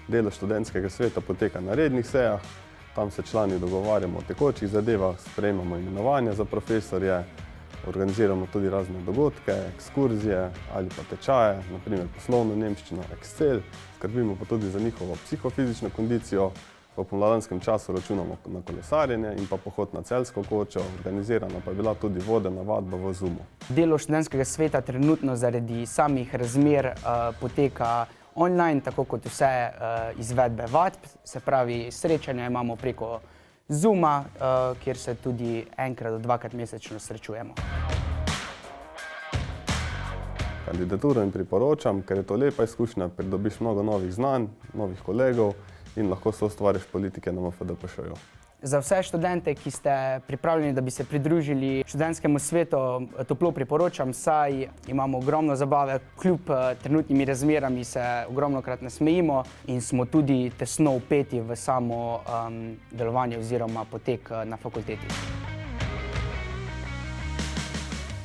Delo študentskega sveta poteka na rednih sejah, tam se člani dogovarjamo o tekočih zadevah, sprejemamo imenovanja za profesorje, organiziramo tudi razne dogodke, ekskurzije ali pa tečaje, naprimer poslovno nemščino, Excel, skrbimo pa tudi za njihovo psihofizično kondicijo. V pomladanskem času računamo na kolesarjenje in pa pohod na Celjsko kočo, organizirana pa je bila tudi vodena vadba v Zumu. Delo študentskega sveta trenutno zaradi samih razmer poteka online, tako kot vse izvedbe vadb, se pravi srečanja imamo preko Zuma, kjer se tudi enkrat do dvakrat mesečno srečujemo. Kandidaturo jim priporočam, ker je to lepa izkušnja, pridobiš mnogo novih znanj, novih kolegov in lahko soustvariš politike na MFDPŠ-ju. Za vse študente, ki ste pripravljeni, da bi se pridružili študentskemu svetu, toplo priporočam, saj imamo ogromno zabave, kljub trenutnimi razmerami se ogromnokrat nasmejimo in smo tudi tesno vpeti v samo delovanje oziroma potek na fakulteti.